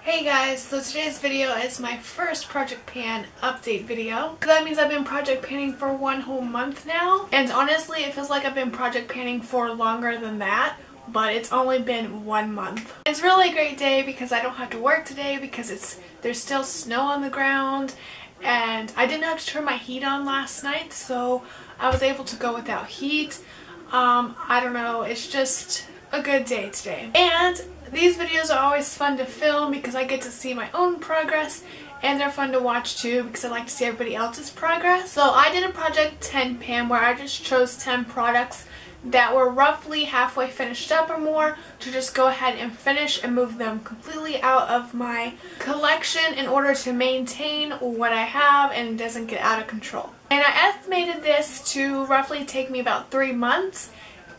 Hey guys, so today's video is my first Project Pan update video. That means I've been project panning for 1 whole month now. And honestly, it feels like I've been project panning for longer than that, but it's only been 1 month. It's really a great day because I don't have to work today because there's still snow on the ground. And I didn't have to turn my heat on last night, so I was able to go without heat. I don't know, it's just a good day today. And these videos are always fun to film because I get to see my own progress, and they're fun to watch too because I like to see everybody else's progress. So I did a Project 10 pan where I just chose 10 products that were roughly halfway finished up or more to just go ahead and finish and move them completely out of my collection in order to maintain what I have and it doesn't get out of control. And I estimated this to roughly take me about 3 months.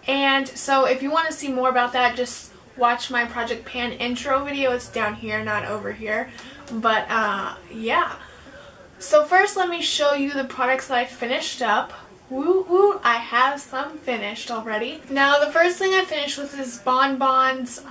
And so if you want to see more about that, just watch my Project Pan intro video. It's down here, not over here. But yeah. So first let me show you the products that I finished up. Woo woo, I have some finished already. Now the first thing I finished with is Bon Bon's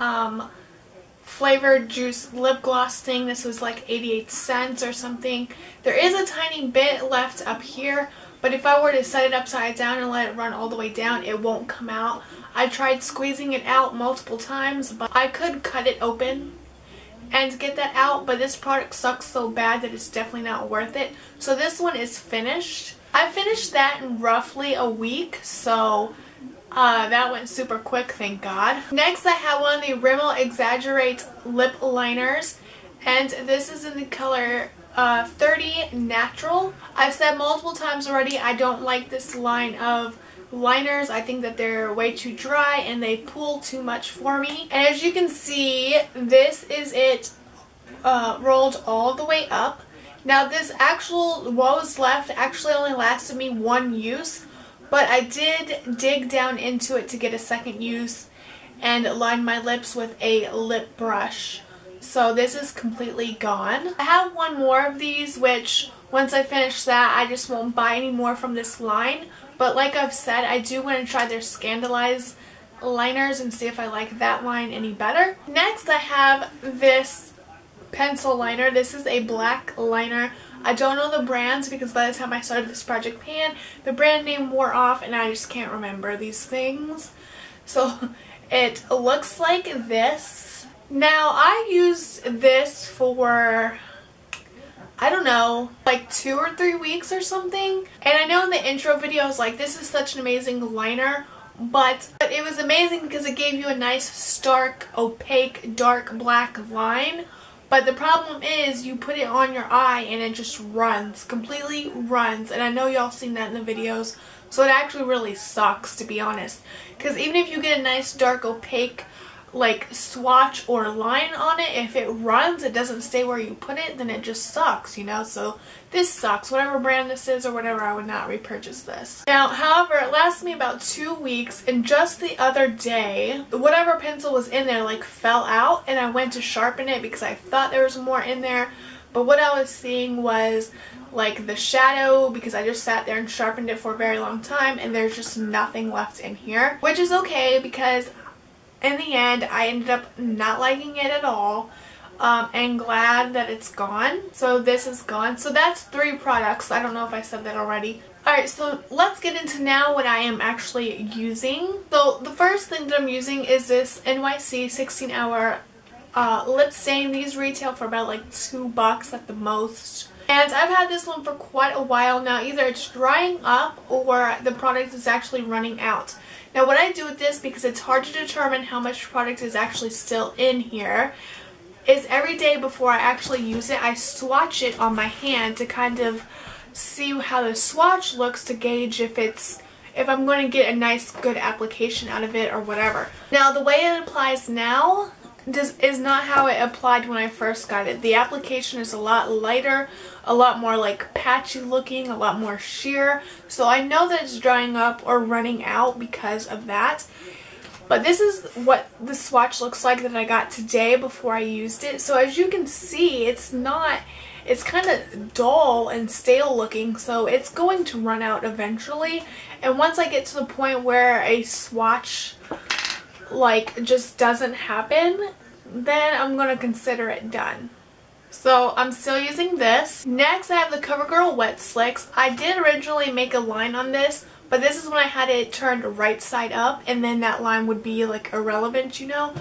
flavored juice lip gloss thing. This was like 88 cents or something. There is a tiny bit left up here, but if I were to set it upside down and let it run all the way down, it won't come out. I tried squeezing it out multiple times, but I could cut it open and get that out, but this product sucks so bad that it's definitely not worth it. So this one is finished. I finished that in roughly a week, so that went super quick, thank God. Next I have one of the Rimmel Exaggerate lip liners, and this is in the color 30 Natural. I've said multiple times already I don't like this line of liners. I think that they're way too dry and they pull too much for me. And as you can see, this is it rolled all the way up. Now this what was left actually only lasted me 1 use, but I did dig down into it to get a second use and line my lips with a lip brush. So this is completely gone. I have one more of these, which once I finish that I just won't buy any more from this line. But like I've said, I do want to try their Scandalize liners and see if I like that line any better. Next I have this pencil liner. This is a black liner. I don't know the brands because by the time I started this Project Pan, the brand name wore off and I just can't remember these things. So it looks like this. Now I used this for, I don't know, like 2 or 3 weeks or something. And I know in the intro video I was like, this is such an amazing liner. But it was amazing because it gave you a nice stark, opaque, dark black line. But the problem is you put it on your eye and it just runs, completely runs. And I know y'all seen that in the videos. So it actually really sucks, to be honest. Because even if you get a nice dark opaque like swatch or line on it, if it runs, it doesn't stay where you put it, then it just sucks, you know. So this sucks. Whatever brand this is or whatever, I would not repurchase this. Now, however, it lasted me about 2 weeks, and just the other day, whatever pencil was in there like fell out, and I went to sharpen it because I thought there was more in there. But what I was seeing was like the shadow, because I just sat there and sharpened it for a very long time, and there's just nothing left in here, which is okay because in the end, I ended up not liking it at all, and glad that it's gone. So this is gone. So that's 3 products. I don't know if I said that already. Alright, so let's get into now what I am actually using. So the first thing that I'm using is this NYC 16-hour lip stain. These retail for about like $2 at the most. And I've had this one for quite a while now. Either it's drying up or the product is actually running out. Now what I do with this, because it's hard to determine how much product is actually still in here, is every day before I actually use it, I swatch it on my hand to kind of see how the swatch looks to gauge if I'm going to get a nice good application out of it or whatever. Now the way it applies now is not how it applied when I first got it. The application is a lot lighter, a lot more like patchy looking, a lot more sheer. So I know that it's drying up or running out because of that. But this is what the swatch looks like that I got today before I used it. So as you can see, it's kind of dull and stale looking, so it's going to run out eventually. And once I get to the point where a swatch like just doesn't happen, then I'm going to consider it done. So I'm still using this. Next I have the Covergirl Wetslicks. I did originally make a line on this, but this is when I had it turned right side up, and then that line would be like irrelevant, you know.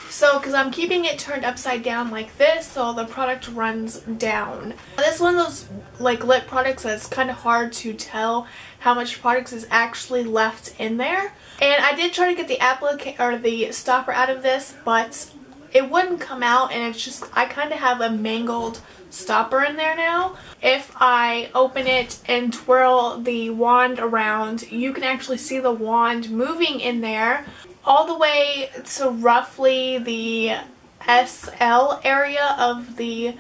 So because I'm keeping it turned upside down like this, so the product runs down. This is one of those like lip products that's kind of hard to tell how much product is actually left in there. And I did try to get the stopper out of this, but it wouldn't come out, and it's just, I kind of have a mangled stopper in there now. If I open it and twirl the wand around, you can actually see the wand moving in there all the way to roughly the SL area of the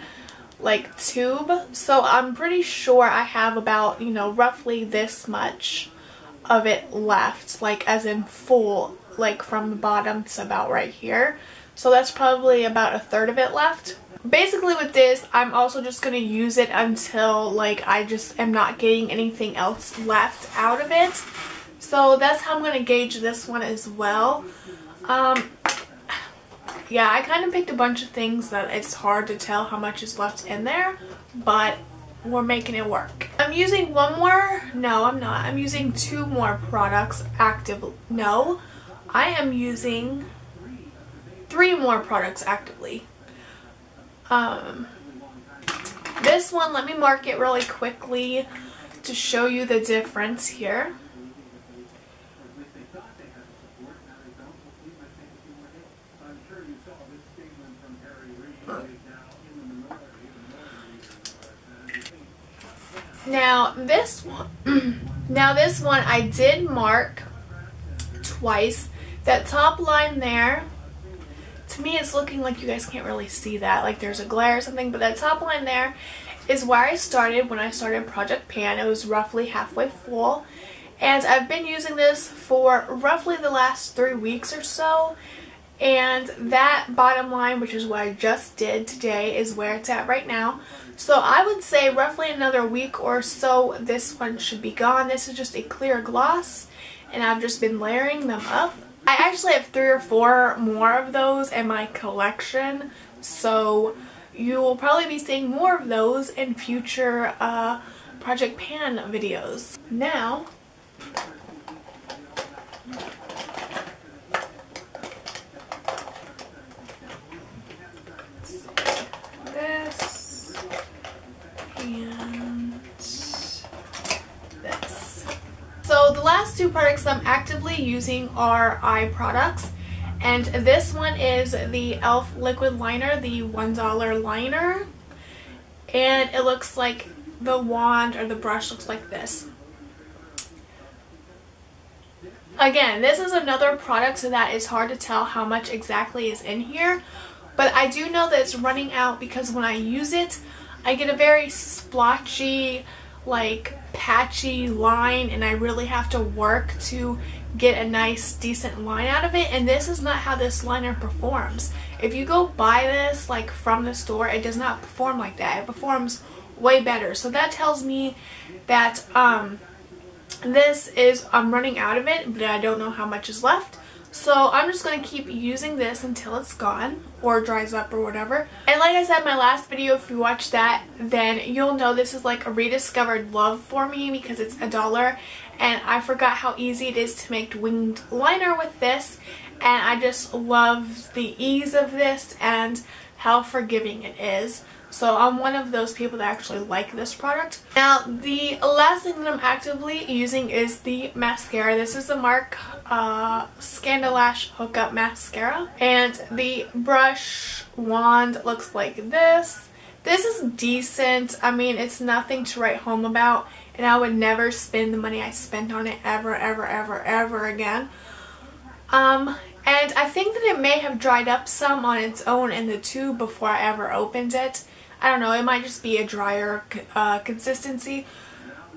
like tube. So I'm pretty sure I have about, you know, roughly this much of it left, like as in full, like from the bottom to about right here. So that's probably about a third of it left. Basically with this, I'm also just going to use it until like I just am not getting anything else left out of it. So that's how I'm going to gauge this one as well. Yeah, I kind of picked a bunch of things that it's hard to tell how much is left in there, but we're making it work. I'm using one more. No, I'm not. I'm using two more products actively. No, I am using 3 more products actively. This one, let me mark it really quickly to show you the difference here. Now this one I did mark twice. That top line there, to me it's looking like you guys can't really see that, like there's a glare or something, but that top line there is where I started when I started Project Pan. It was roughly halfway full, and I've been using this for roughly the last 3 weeks or so, and that bottom line, which is what I just did today, is where it's at right now. So I would say roughly another week or so this one should be gone. This is just a clear gloss, and I've just been layering them up. I actually have 3 or 4 more of those in my collection, so you will probably be seeing more of those in future Project Pan videos. Now, this and this. So the last 2 products I'm actively using are eye products, and this one is the e.l.f. liquid liner, the $1 liner, and it looks like the wand or the brush looks like this. Again, this is another product so that it's hard to tell how much exactly is in here, but I do know that it's running out because when I use it, I get a very splotchy, like patchy line, and I really have to work to get a nice decent line out of it, and this is not how this liner performs. If you go buy this like from the store, it does not perform like that. It performs way better. So that tells me that this is, I'm running out of it, but I don't know how much is left. So I'm just going to keep using this until it's gone or dries up or whatever. And like I said in my last video, if you watch that, then you'll know this is like a rediscovered love for me because it's $1, and I forgot how easy it is to make winged liner with this, and I just love the ease of this and how forgiving it is. So I'm one of those people that actually like this product. Now the last thing that I'm actively using is the mascara. This is the Mark Scandalash Hookup Mascara, and the brush wand looks like this. This is decent. I mean, it's nothing to write home about, and I would never spend the money I spent on it ever again. And I think that it may have dried up some on its own in the tube before I ever opened it. I don't know, it might just be a drier consistency.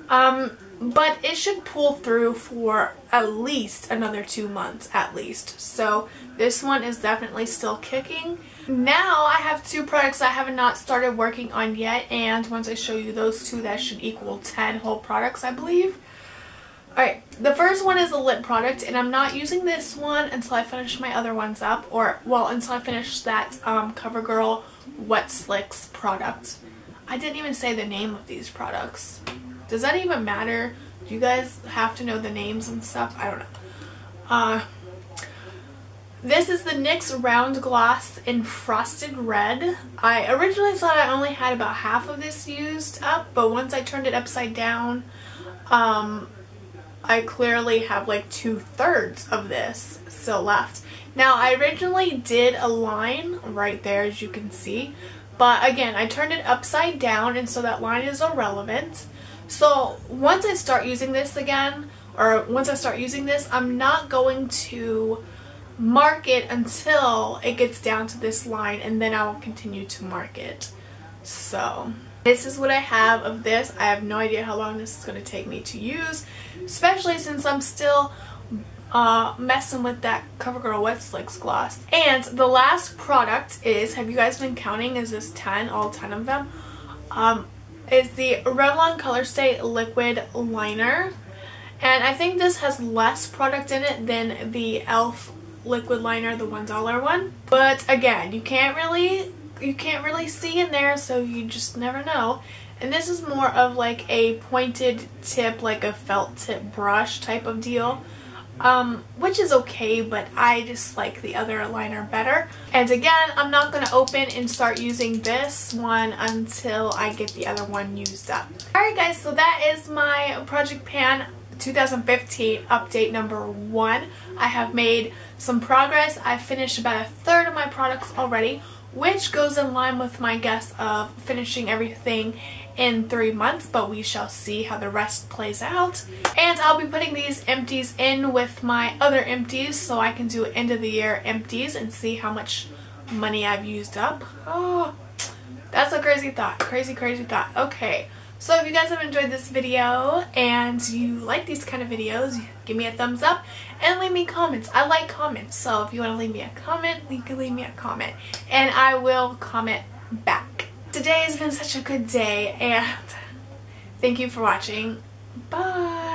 But it should pull through for at least another 2 months at least. So this one is definitely still kicking. Now I have 2 products I have not started working on yet, and once I show you those 2, that should equal 10 whole products, I believe. Alright, the first one is a lip product, and I'm not using this one until I finish my other ones up, or, well, until I finish that Covergirl Wetslicks product. I didn't even say the name of these products. Does that even matter? Do you guys have to know the names and stuff? I don't know. This is the NYX Round Gloss in Frosted Red. I originally thought I only had about half of this used up, but once I turned it upside down, I clearly have like 2/3 of this still left. Now, I originally did a line right there, as you can see, but again, I turned it upside down, and so that line is irrelevant. So once I start using this again, or once I start using this, I'm not going to mark it until it gets down to this line, and then I will continue to mark it. So this is what I have of this. I have no idea how long this is going to take me to use, especially since I'm still messing with that Covergirl Wetslicks gloss. And the last product is, have you guys been counting? Is this 10? All 10 of them? Is the Revlon Color Stay Liquid Liner. And I think this has less product in it than the e.l.f. liquid liner, the $1 one. But again, you can't really see in there, so you just never know. And this is more of like a pointed tip, like a felt tip brush type of deal, which is okay, but I just like the other liner better. And again, I'm not going to open and start using this one until I get the other one used up. Alright guys, so that is my Project Pan 2015 update number 1. I have made some progress. I've finished about 1/3 of my products already, which goes in line with my guess of finishing everything in 3 months, but we shall see how the rest plays out. And I'll be putting these empties in with my other empties so I can do end of the year empties and see how much money I've used up. Oh, that's a crazy thought. Crazy thought. Okay. So if you guys have enjoyed this video and you like these kind of videos, give me a thumbs up and leave me comments. I like comments, so if you want to leave me a comment, you can leave me a comment and I will comment back. Today has been such a good day, and thank you for watching. Bye!